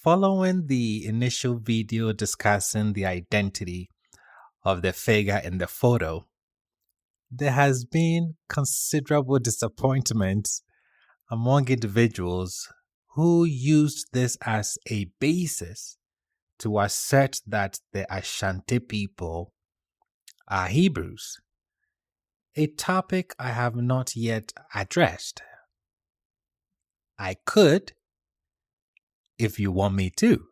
Following the initial video discussing the identity of the figure in the photo, there has been considerable disappointment among individuals who used this as a basis to assert that the Ashanti people are Hebrews, a topic I have not yet addressed. I could, if you want me to.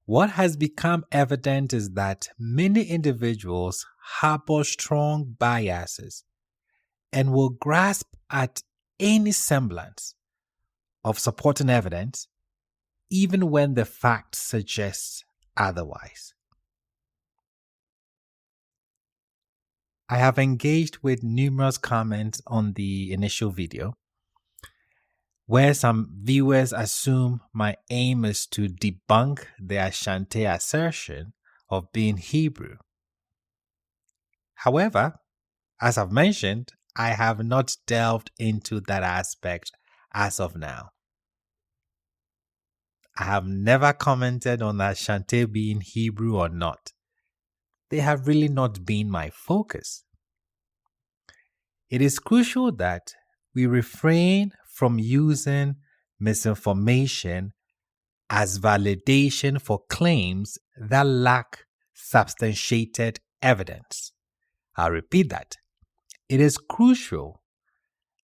What has become evident is that many individuals harbor strong biases and will grasp at any semblance of supporting evidence, even when the facts suggest otherwise. I have engaged with numerous comments on the initial video, where some viewers assume my aim is to debunk the Ashanti assertion of being Hebrew. However, as I've mentioned, I have not delved into that aspect as of now. I have never commented on Ashanti being Hebrew or not. They have really not been my focus. It is crucial that we refrain from using misinformation as validation for claims that lack substantiated evidence. I'll repeat that. It is crucial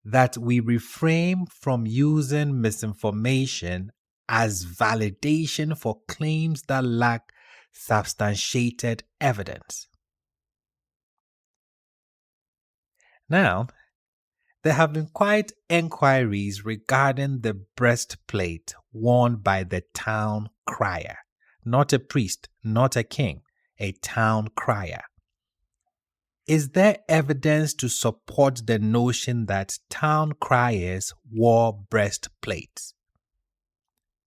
that we refrain from using misinformation as validation for claims that lack substantiated evidence. Now, there have been quite inquiries regarding the breastplate worn by the town crier, not a priest, not a king, a town crier. Is there evidence to support the notion that town criers wore breastplates?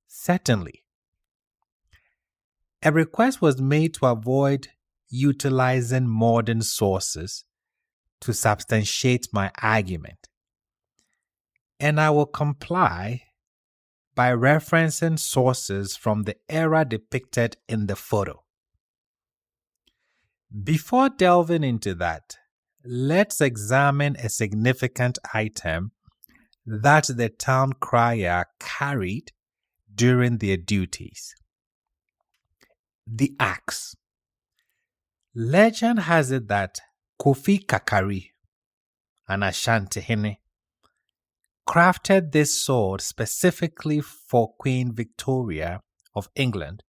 Certainly. A request was made to avoid utilizing modern sources to substantiate my argument, and I will comply by referencing sources from the era depicted in the photo. Before delving into that, let's examine a significant item that the town crier carried during their duties: the axe. Legend has it that Kofi Kakari, an Ashanti Hene, crafted this sword specifically for Queen Victoria of England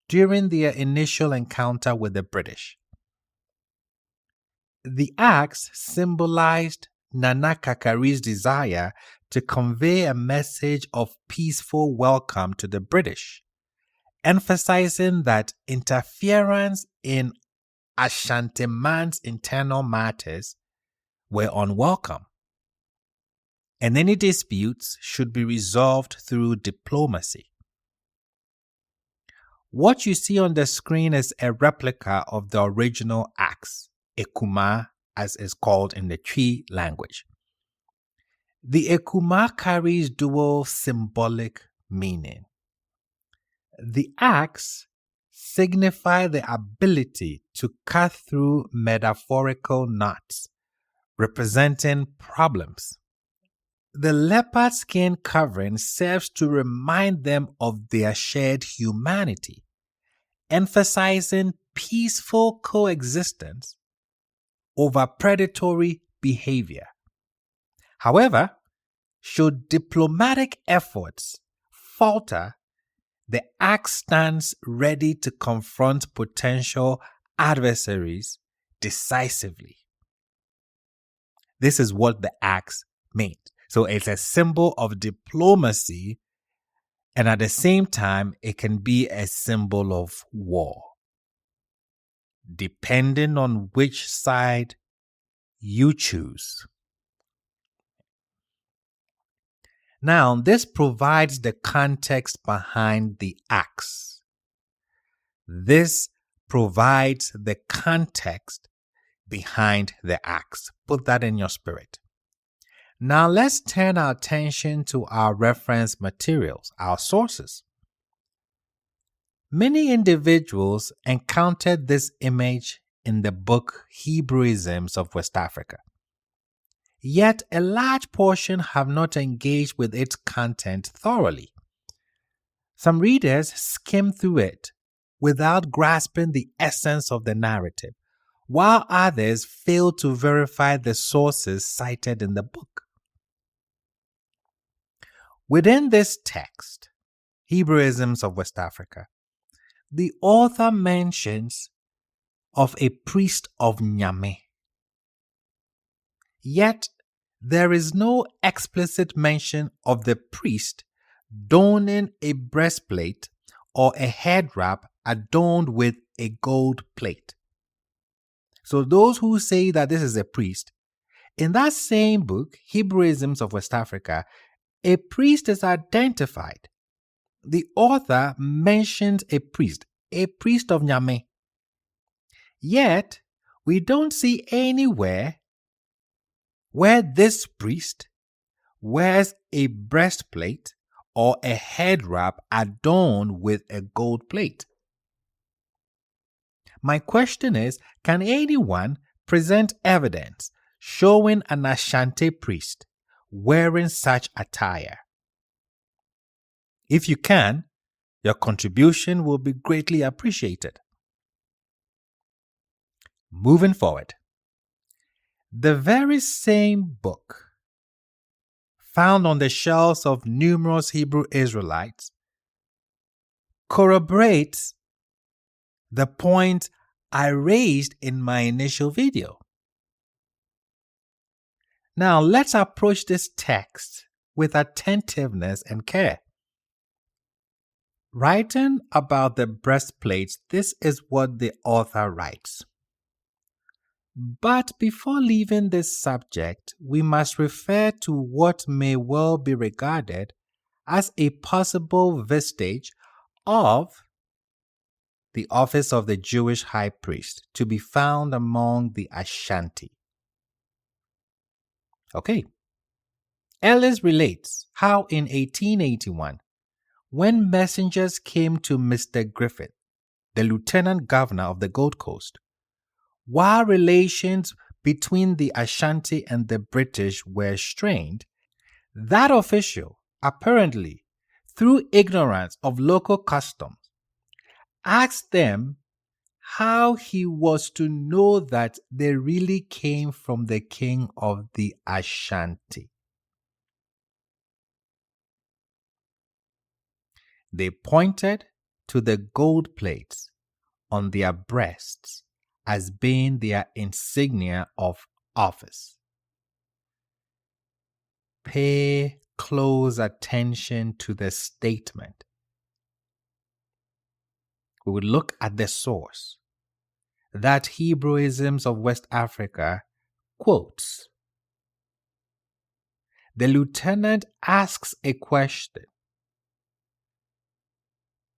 during their initial encounter with the British. The axe symbolized Nana Kakari's desire to convey a message of peaceful welcome to the British, emphasizing that interference in Ashanti man's internal matters were unwelcome, and any disputes should be resolved through diplomacy. What you see on the screen is a replica of the original axe, Amaah, as is called in the Twi language. The Amaah carries dual symbolic meaning. The axe signifies the ability to cut through metaphorical knots, representing problems. The leopard skin covering serves to remind them of their shared humanity, emphasizing peaceful coexistence over predatory behavior. However, should diplomatic efforts falter, the axe stands ready to confront potential adversaries decisively. This is what the axe means. So it's a symbol of diplomacy, and at the same time, it can be a symbol of war, depending on which side you choose. Now, this provides the context behind the axe. This provides the context behind the axe. Put that in your spirit. Now let's turn our attention to our reference materials, our sources. Many individuals encountered this image in the book Hebrewisms of West Africa. Yet a large portion have not engaged with its content thoroughly. Some readers skim through it without grasping the essence of the narrative, while others fail to verify the sources cited in the book. Within this text, Hebrewisms of West Africa, the author mentions of a priest of Nyame. Yet, there is no explicit mention of the priest donning a breastplate or a head wrap adorned with a gold plate. So those who say that this is a priest, in that same book, Hebrewisms of West Africa, a priest is identified. The author mentions a priest of Nyame. Yet, we don't see anywhere where this priest wears a breastplate or a head wrap adorned with a gold plate. My question is, can anyone present evidence showing an Ashanti priest wearing such attire? If you can, your contribution will be greatly appreciated. Moving forward, the very same book found on the shelves of numerous Hebrew Israelites corroborates the point I raised in my initial video. Now let's approach this text with attentiveness and care. Writing about the breastplates, this is what the author writes. But before leaving this subject, we must refer to what may well be regarded as a possible vestige of the office of the Jewish high priest to be found among the Ashanti. Okay. Ellis relates how in 1881, when messengers came to Mr. Griffith, the lieutenant governor of the Gold Coast, while relations between the Ashanti and the British were strained, that official, apparently through ignorance of local customs, asked them how he was to know that they really came from the king of the Ashanti. They pointed to the gold plates on their breasts as being their insignia of office. Pay close attention to the statement. We would look at the source that Hebrewisms of West Africa quotes. The lieutenant asks a question.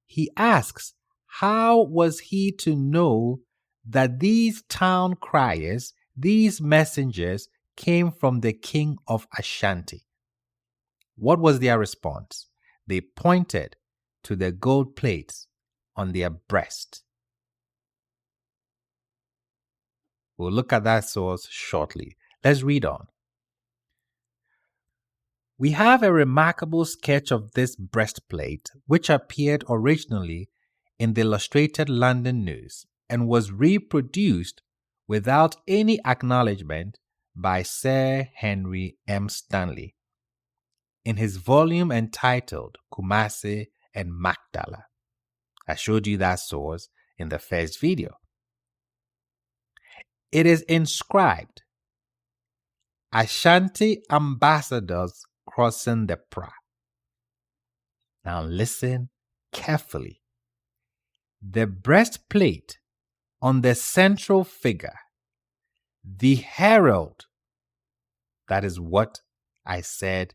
He asks, how was he to know that these town criers, these messengers, came from the king of Ashanti? What was their response? They pointed to the gold plates on their breast. We'll look at that source shortly. Let's read on. We have a remarkable sketch of this breastplate, which appeared originally in the Illustrated London News and was reproduced without any acknowledgement by Sir Henry M. Stanley in his volume entitled Kumasi and Magdala. I showed you that source in the first video. It is inscribed, Ashanti ambassadors crossing the Pra. Now listen carefully. The breastplate on the central figure, the herald, that is what I said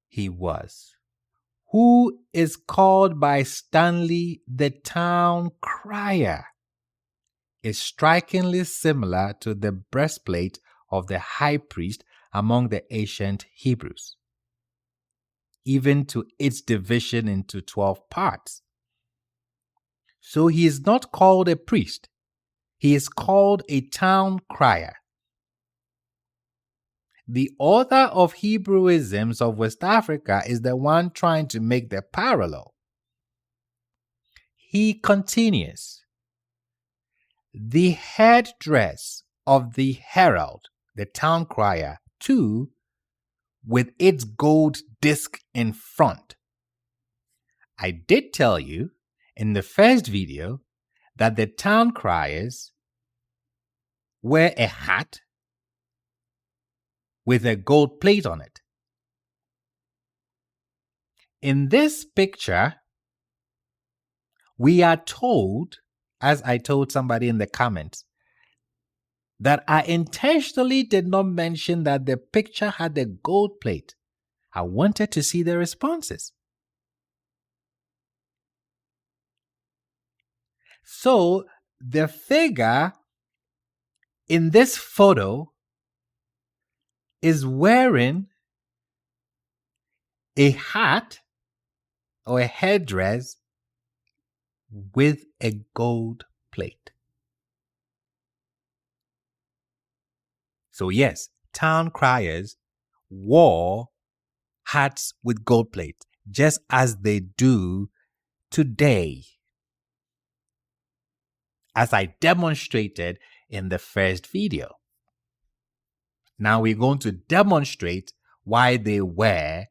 he was, who is called by Stanley the town crier, is strikingly similar to the breastplate of the high priest among the ancient Hebrews, even to its division into 12 parts. So he is not called a priest. He is called a town crier. The author of Hebrewisms of West Africa is the one trying to make the parallel. He continues, the headdress of the herald, the town crier, too, with its gold disc in front. I did tell you in the first video that the town criers wear a hat with a gold plate on it. In this picture, we are told, as I told somebody in the comments, that I intentionally did not mention that the picture had a gold plate. I wanted to see the responses. So, the figure in this photo is wearing a hat or a headdress with a gold plate. So yes, town criers wore hats with gold plate, just as they do today, as I demonstrated in the first video. Now we're going to demonstrate why they wear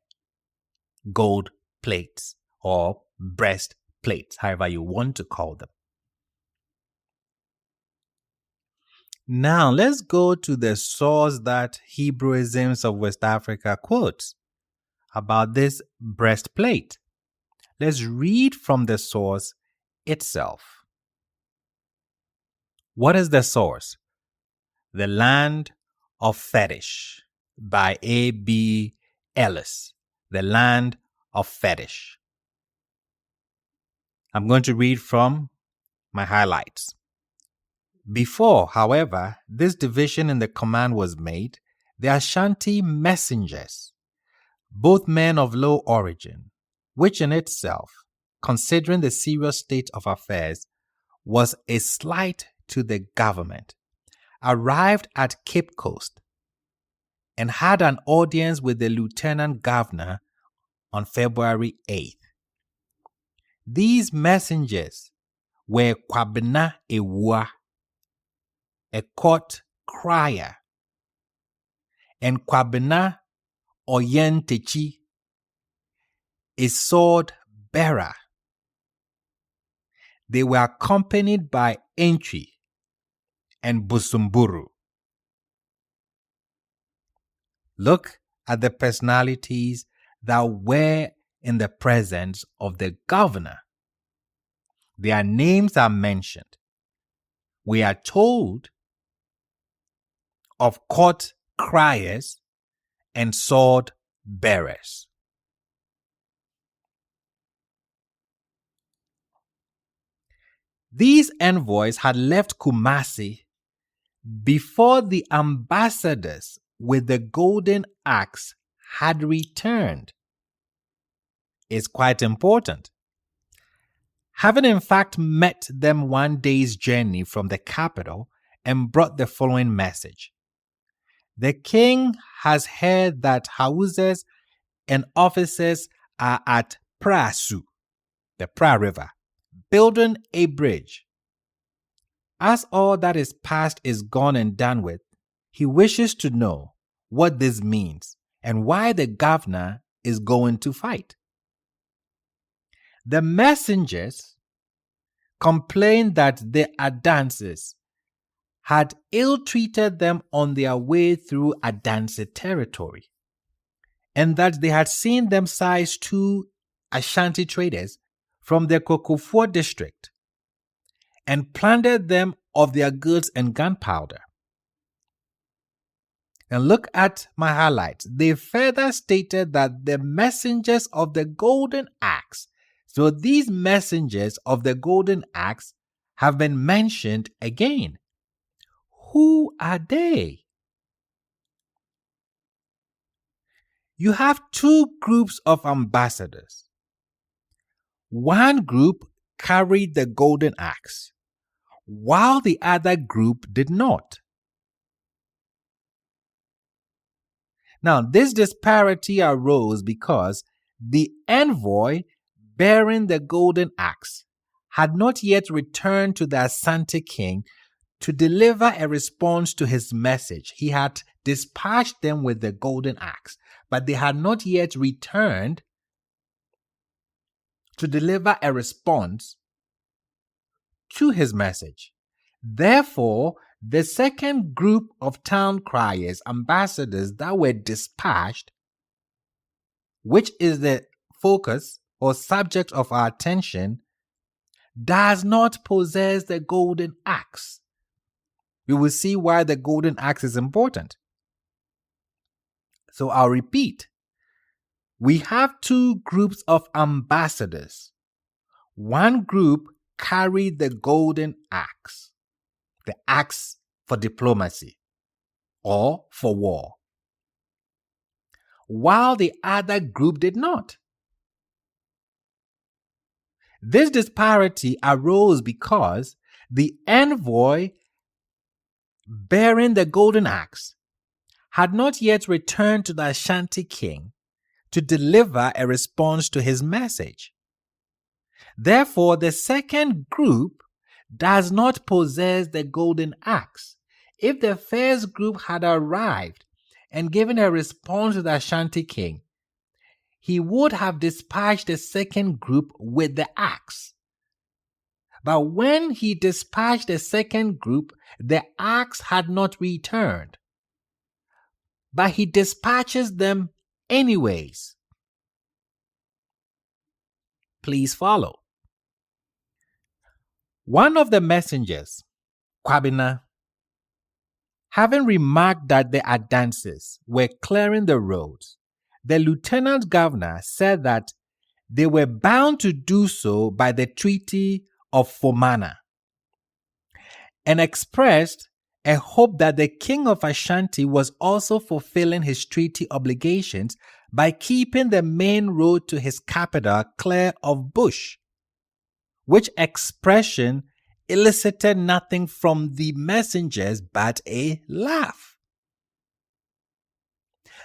gold plates or breastplates, however you want to call them. Now let's go to the source that Hebrewisms of West Africa quotes about this breastplate. Let's read from the source itself. What is the source? The Land of Fetish by A.B. Ellis. The Land of Fetish. I'm going to read from my highlights. Before, however, this division in the command was made, the Ashanti messengers, both men of low origin, which in itself, considering the serious state of affairs, was a slight to the government, arrived at Cape Coast and had an audience with the lieutenant governor on February 8th. These messengers were Akwetey Amaah, a court crier, and Akwetey Amaah, a sword bearer. They were accompanied by Entry and Busumburu. Look at the personalities that were in the presence of the governor. Their names are mentioned. We are told of court criers and sword bearers. These envoys had left Kumasi before the ambassadors with the golden axe had returned. It's quite important. Having in fact met them one day's journey from the capital and brought the following message. The king has heard that houses and officers are at Prasu, the Pra River, building a bridge. As all that is past is gone and done with, he wishes to know what this means and why the governor is going to fight. The messengers complained that the Adanses had ill-treated them on their way through Adanse territory, and that they had seen them seize two Ashanti traders from the Kokofuo district and plundered them of their goods and gunpowder. And look at my highlights. They further stated that the messengers of the golden axe, so these messengers of the golden axe have been mentioned again. Who are they? you have two groups of ambassadors. One group carried the golden axe, while the other group did not. Now, this disparity arose because the envoy bearing the golden axe had not yet returned to the Ashanti king to deliver a response to his message. He had dispatched them with the golden axe, but they had not yet returned to deliver a response to his message. Therefore, the second group of town criers, ambassadors that were dispatched, which is the focus or subject of our attention, does not possess the golden axe. We will see why the golden axe is important. So I'll repeat. We have two groups of ambassadors. One group carried the golden axe, the axe for diplomacy or for war, while the other group did not. This disparity arose because the envoy bearing the golden axe had not yet returned to the Ashanti king to deliver a response to his message. Therefore, the second group does not possess the golden axe. If the first group had arrived and given a response to the Ashanti king, he would have dispatched the second group with the axe. But when he dispatched the second group, the axe had not returned. But he dispatches them anyways. Please follow. One of the messengers, Kwabena, having remarked that the Adansis were clearing the roads, the lieutenant governor said that they were bound to do so by the Treaty of Fomana, and expressed a hope that the king of Ashanti was also fulfilling his treaty obligations by keeping the main road to his capital clear of bush, which expression elicited nothing from the messengers but a laugh.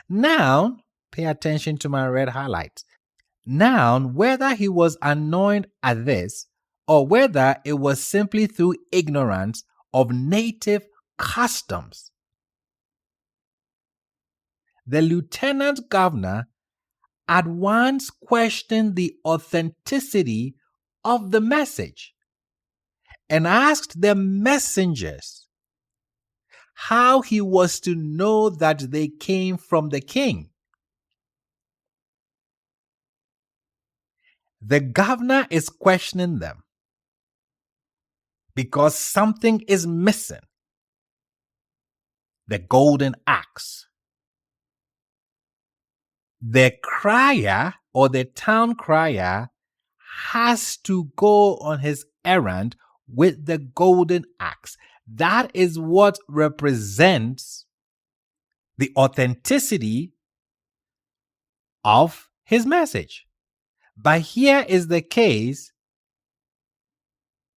Now, pay attention to my red highlights. Now, whether he was annoyed at this or whether it was simply through ignorance of native customs, the lieutenant governor at once questioned the authenticity of the message and asked the messengers how he was to know that they came from the king. The governor is questioning them because something is missing: the golden axe. The crier or the town crier has to go on his errand with the golden axe. That is what represents the authenticity of his message. But here is the case: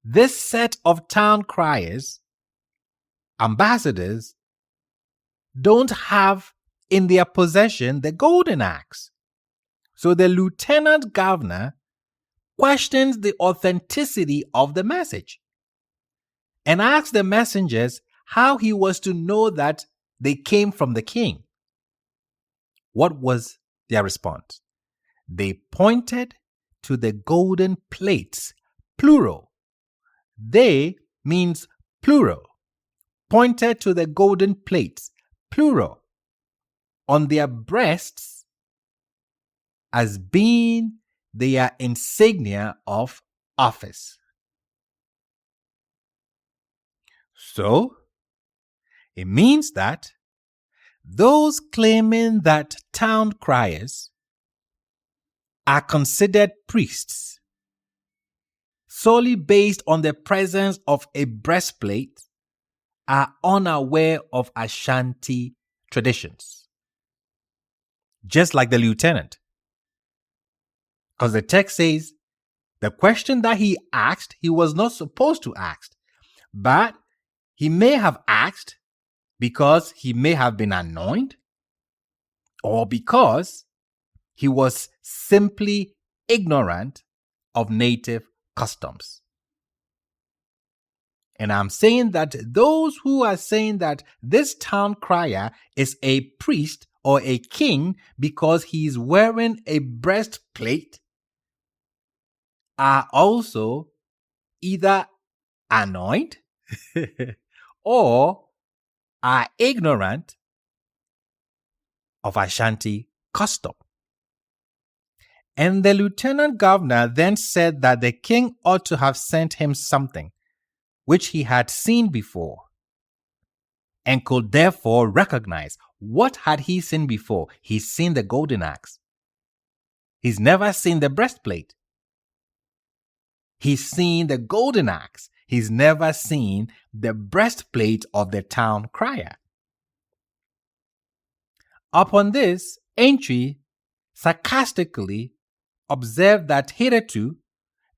this set of town criers, ambassadors, don't have in their possession the golden axe. So the lieutenant governor questions the authenticity of the message and asks the messengers how he was to know that they came from the king. What was their response? They pointed to the golden plates, plural. They means plural. Pointed to the golden plates, plural, on their breasts as being their insignia of office. So, it means that those claiming that town criers are considered priests solely based on the presence of a breastplate are unaware of Ashanti traditions. just like the lieutenant. Because the text says the question that he asked, he was not supposed to ask, but he may have asked because he may have been annoyed or because he was simply ignorant of native customs. And I'm saying that those who are saying that this town crier is a priest or a king because he's wearing a breastplate are also either annoyed or are ignorant of Ashanti custom. And the lieutenant governor then said that the king ought to have sent him something which he had seen before and could therefore recognize. What had he seen before? He's seen the golden axe. He's never seen the breastplate. He's seen the golden axe. He's never seen the breastplate of the town crier. Upon this, Entry sarcastically observed that hitherto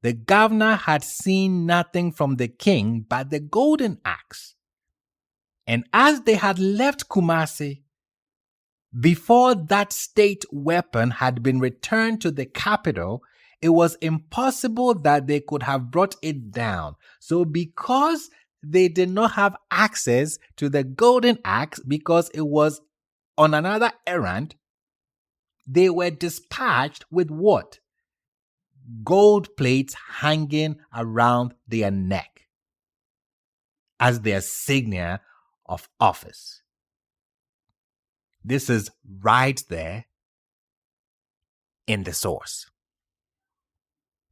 the governor had seen nothing from the king but the golden axe. And as they had left Kumasi, before that state weapon had been returned to the capital, it was impossible that they could have brought it down. So because they did not have access to the golden axe because it was on another errand, they were dispatched with what? Gold plates hanging around their neck as their signature of office. This is right there in the source.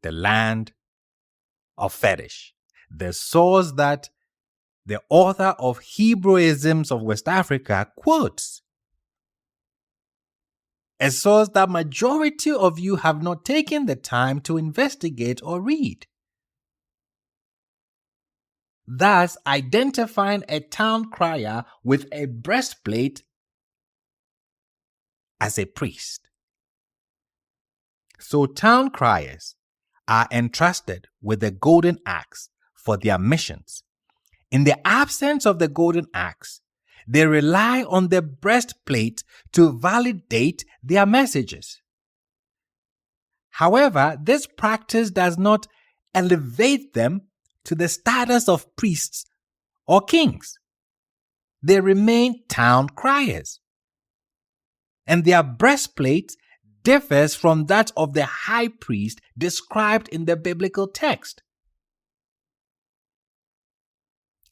The Land of Fetish. The source that the author of Hebrewisms of West Africa quotes. A source that majority of you have not taken the time to investigate or read. Thus, identifying a town crier with a breastplate as a priest. So town criers are entrusted with the golden axe for their missions. In the absence of the golden axe, they rely on the breastplate to validate their messages. However, this practice does not elevate them to the status of priests or kings. They remain town criers. And their breastplate differs from that of the high priest described in the biblical text.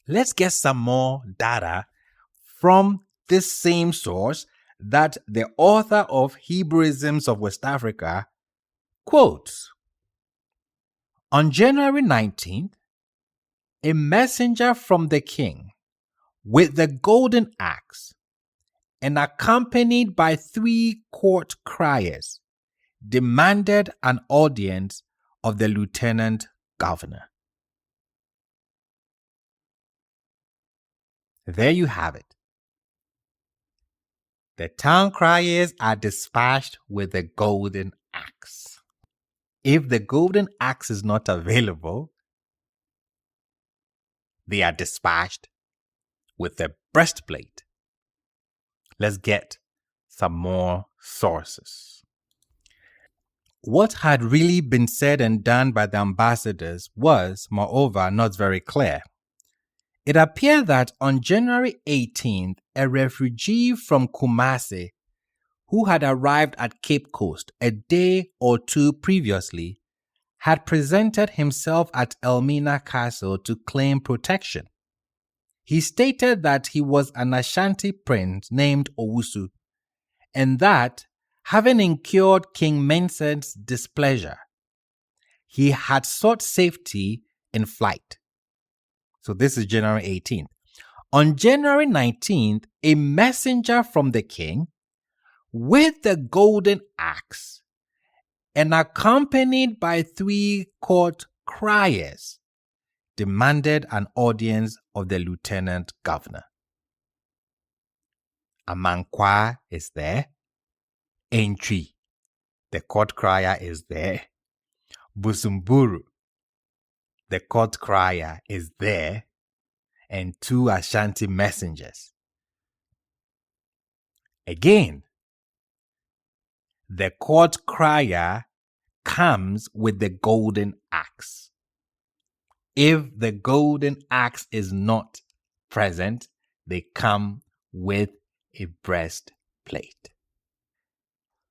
Let's get some more data from this same source that the author of Hebrewisms of West Africa quotes. On January 19th, a messenger from the king with the golden axe and accompanied by 3 court criers demanded an audience of the lieutenant governor. There you have it. The town criers are dispatched with the golden axe. If the golden axe is not available, they are dispatched with the breastplate. Let's get some more sources. What had really been said and done by the ambassadors was, moreover, not very clear. It appeared that on January 18th, a refugee from Kumasi who had arrived at Cape Coast a day or 2 previously had presented himself at Elmina Castle to claim protection. He stated that he was an Ashanti prince named Owusu, and that, having incurred King Mensah's displeasure, he had sought safety in flight. So this is January 18th. On January 19th, a messenger from the king with the golden axe and accompanied by 3 court criers demanded an audience of the lieutenant governor. Amankwa is there. Entry, the court crier, is there. Busumburu, the court crier, is there. And 2 Ashanti messengers. Again, the court crier comes with the golden axe. If the golden axe is not present, they come with a breastplate.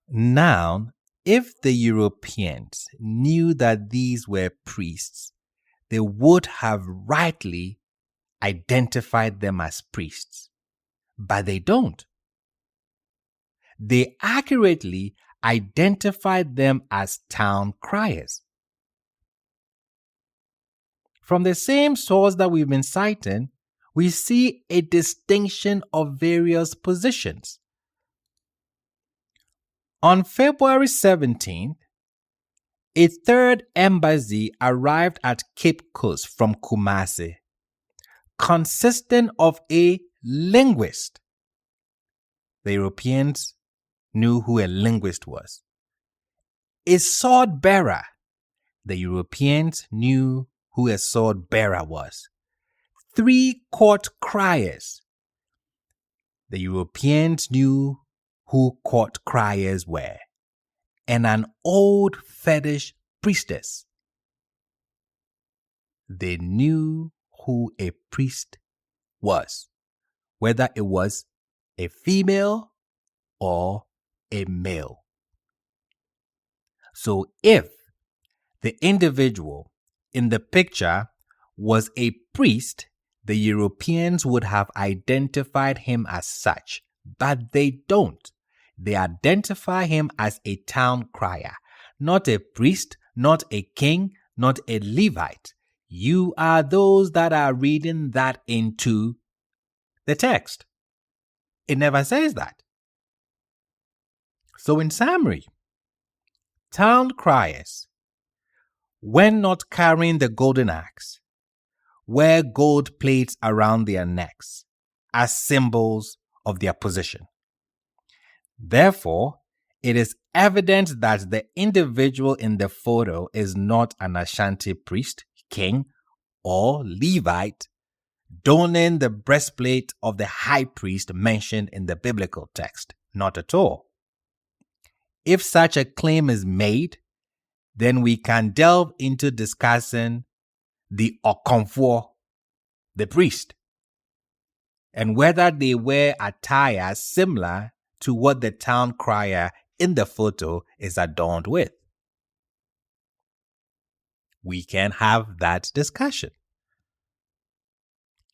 Now, if the Europeans knew that these were priests, they would have rightly identified them as priests. But they don't. They accurately identified them as town criers. From the same source that we've been citing, we see a distinction of various positions. On February 17th, a third embassy arrived at Cape Coast from Kumasi, consisting of a linguist. The Europeans knew who a linguist was. A sword bearer. The Europeans knew who a sword bearer was. 3 court criers. The Europeans knew who court criers were. And an old fetish priestess. They knew who a priest was, whether it was a female or a male. So if the individual in the picture was a priest, the Europeans would have identified him as such, but they don't. They identify him as a town crier, not a priest, not a king, not a Levite. You are those that are reading that into the text. It never says that. So in summary, town criers, when not carrying the golden axe, wear gold plates around their necks as symbols of their position. Therefore, it is evident that the individual in the photo is not an Ashanti priest, king, or Levite donning the breastplate of the high priest mentioned in the biblical text. Not at all. If such a claim is made, then we can delve into discussing the Okomfo, the priest, and whether they wear attire similar to what the town crier in the photo is adorned with. We can have that discussion.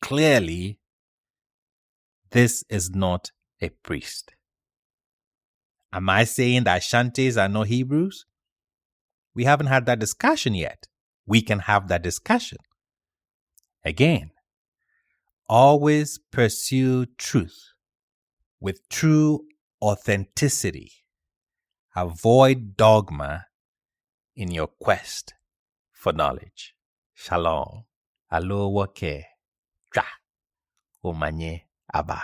Clearly, this is not a priest. Am I saying that Ashantis are not Hebrews? We haven't had that discussion yet. We can have that discussion. Again, always pursue truth with true authenticity. Avoid dogma in your quest for knowledge. Shalom. Alo wake. Tra. Omanye Amaah.